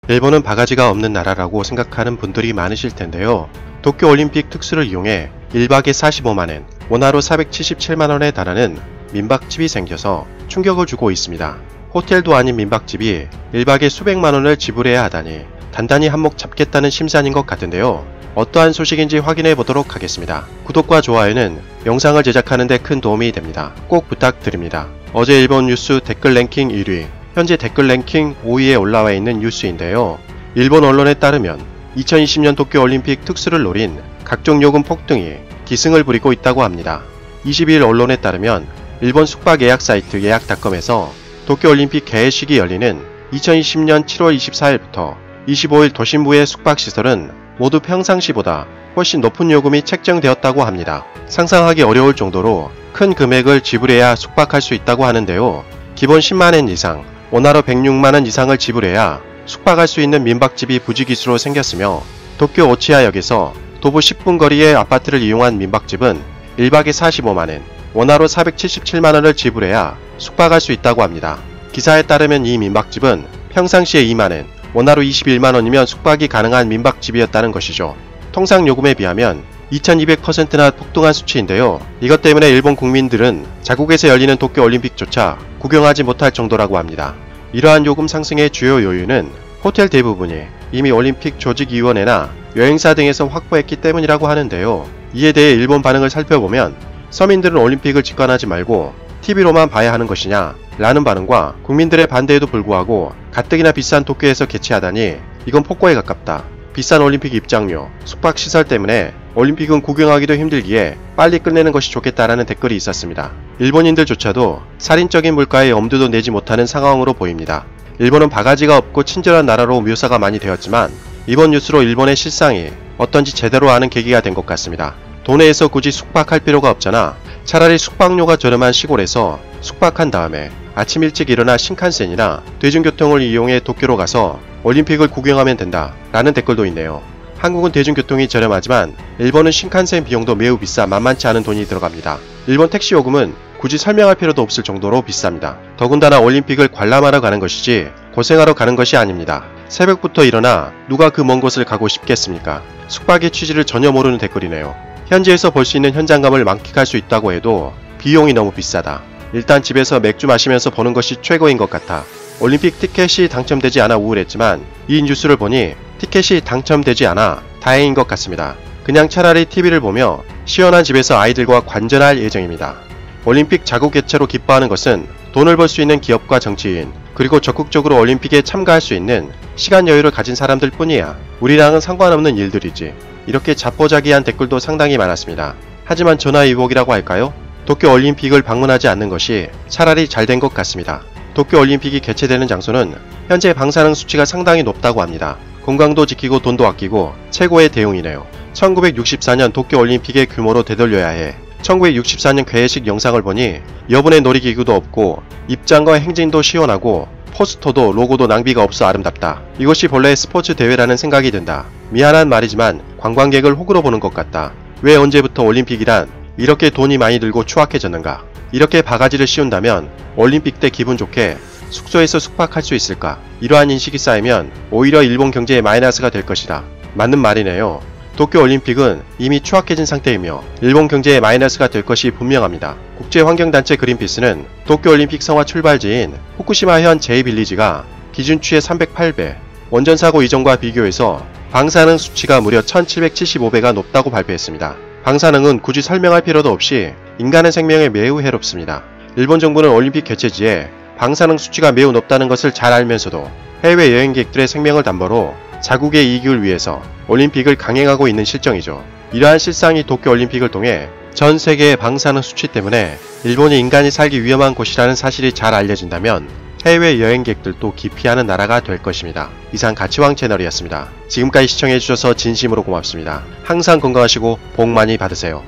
일본은 바가지가 없는 나라라고 생각하는 분들이 많으실 텐데요. 도쿄올림픽 특수를 이용해 1박에 45만엔, 원화로 477만원에 달하는 민박집이 생겨서 충격을 주고 있습니다. 호텔도 아닌 민박집이 1박에 수백만원을 지불해야 하다니 단단히 한몫 잡겠다는 심산인 것 같은데요. 어떠한 소식인지 확인해 보도록 하겠습니다. 구독과 좋아요는 영상을 제작하는 데 큰 도움이 됩니다. 꼭 부탁드립니다. 어제 일본 뉴스 댓글 랭킹 1위, 현재 댓글 랭킹 5위에 올라와 있는 뉴스인데요. 일본 언론에 따르면 2020년 도쿄올림픽 특수를 노린 각종 요금 폭등이 기승을 부리고 있다고 합니다. 22일 언론에 따르면 일본 숙박 예약 사이트 예약닷컴에서 도쿄올림픽 개회식이 열리는 2020년 7월 24일부터 25일 도심부의 숙박시설은 모두 평상시보다 훨씬 높은 요금이 책정되었다고 합니다. 상상하기 어려울 정도로 큰 금액을 지불해야 숙박할 수 있다고 하는데요. 기본 10만엔 이상, 원화로 106만원 이상을 지불해야 숙박할 수 있는 민박집이 부지기수로 생겼으며, 도쿄 오치하역에서 도보 10분 거리의 아파트를 이용한 민박집은 1박에 45만엔, 원화로 477만원을 지불해야 숙박할 수 있다고 합니다. 기사에 따르면 이 민박집은 평상시에 2만엔, 원화로 21만원이면 숙박이 가능한 민박집이었다는 것이죠. 통상 요금에 비하면 2200%나 폭등한 수치인데요. 이것 때문에 일본 국민들은 자국에서 열리는 도쿄올림픽조차 구경하지 못할 정도라고 합니다. 이러한 요금 상승의 주요 요인은 호텔 대부분이 이미 올림픽 조직위원회나 여행사 등에서 확보했기 때문이라고 하는데요. 이에 대해 일본 반응을 살펴보면 서민들은 올림픽을 직관하지 말고 TV로만 봐야 하는 것이냐 라는 반응과, 국민들의 반대에도 불구하고 가뜩이나 비싼 도쿄에서 개최하다니 이건 폭거에 가깝다. 비싼 올림픽 입장료, 숙박시설 때문에 올림픽은 구경하기도 힘들기에 빨리 끝내는 것이 좋겠다라는 댓글이 있었습니다. 일본인들조차도 살인적인 물가에 엄두도 내지 못하는 상황으로 보입니다. 일본은 바가지가 없고 친절한 나라로 묘사가 많이 되었지만 이번 뉴스로 일본의 실상이 어떤지 제대로 아는 계기가 된 것 같습니다. 도내에서 굳이 숙박할 필요가 없잖아. 차라리 숙박료가 저렴한 시골에서 숙박한 다음에 아침 일찍 일어나 신칸센이나 대중교통을 이용해 도쿄로 가서 올림픽을 구경하면 된다 라는 댓글도 있네요. 한국은 대중교통이 저렴하지만 일본은 신칸센 비용도 매우 비싸 만만치 않은 돈이 들어갑니다. 일본 택시 요금은 굳이 설명할 필요도 없을 정도로 비쌉니다. 더군다나 올림픽을 관람하러 가는 것이지 고생하러 가는 것이 아닙니다. 새벽부터 일어나 누가 그 먼 곳을 가고 싶겠습니까? 숙박의 취지를 전혀 모르는 댓글이네요. 현지에서 볼 수 있는 현장감을 만끽할 수 있다고 해도 비용이 너무 비싸다. 일단 집에서 맥주 마시면서 보는 것이 최고인 것 같아. 올림픽 티켓이 당첨되지 않아 우울했지만 이 뉴스를 보니 티켓이 당첨되지 않아 다행인 것 같습니다. 그냥 차라리 TV를 보며 시원한 집에서 아이들과 관전할 예정입니다. 올림픽 자국 개최로 기뻐하는 것은 돈을 벌 수 있는 기업과 정치인, 그리고 적극적으로 올림픽에 참가할 수 있는 시간 여유를 가진 사람들 뿐이야. 우리랑은 상관없는 일들이지. 이렇게 자포자기한 댓글도 상당히 많았습니다. 하지만 전화위복이라고 할까요? 도쿄올림픽을 방문하지 않는 것이 차라리 잘 된 것 같습니다. 도쿄올림픽이 개최되는 장소는 현재 방사능 수치가 상당히 높다고 합니다. 건강도 지키고 돈도 아끼고 최고의 대응이네요. 1964년 도쿄올림픽의 규모로 되돌려야 해. 1964년 개회식 영상을 보니 여분의 놀이기구도 없고 입장과 행진도 시원하고 포스터도 로고도 낭비가 없어 아름답다. 이것이 본래 스포츠 대회라는 생각이 든다. 미안한 말이지만 관광객을 호구로 보는 것 같다. 왜 언제부터 올림픽이란 이렇게 돈이 많이 들고 추악해졌는가? 이렇게 바가지를 씌운다면 올림픽 때 기분 좋게 숙소에서 숙박할 수 있을까? 이러한 인식이 쌓이면 오히려 일본 경제에 마이너스가 될 것이다. 맞는 말이네요. 도쿄올림픽은 이미 추악해진 상태이며 일본 경제에 마이너스가 될 것이 분명합니다. 국제환경단체 그린피스는 도쿄올림픽 성화 출발지인 후쿠시마현 제2빌리지가 기준치의 308배, 원전사고 이전과 비교해서 방사능 수치가 무려 1775배가 높다고 발표했습니다. 방사능은 굳이 설명할 필요도 없이 인간의 생명에 매우 해롭습니다. 일본 정부는 올림픽 개최지에 방사능 수치가 매우 높다는 것을 잘 알면서도 해외 여행객들의 생명을 담보로 자국의 이익을 위해서 올림픽을 강행하고 있는 실정이죠. 이러한 실상이 도쿄올림픽을 통해 전 세계의 방사능 수치 때문에 일본이 인간이 살기 위험한 곳이라는 사실이 잘 알려진다면 해외 여행객들도 기피하는 나라가 될 것입니다. 이상 가치왕 채널이었습니다. 지금까지 시청해주셔서 진심으로 고맙습니다. 항상 건강하시고 복 많이 받으세요.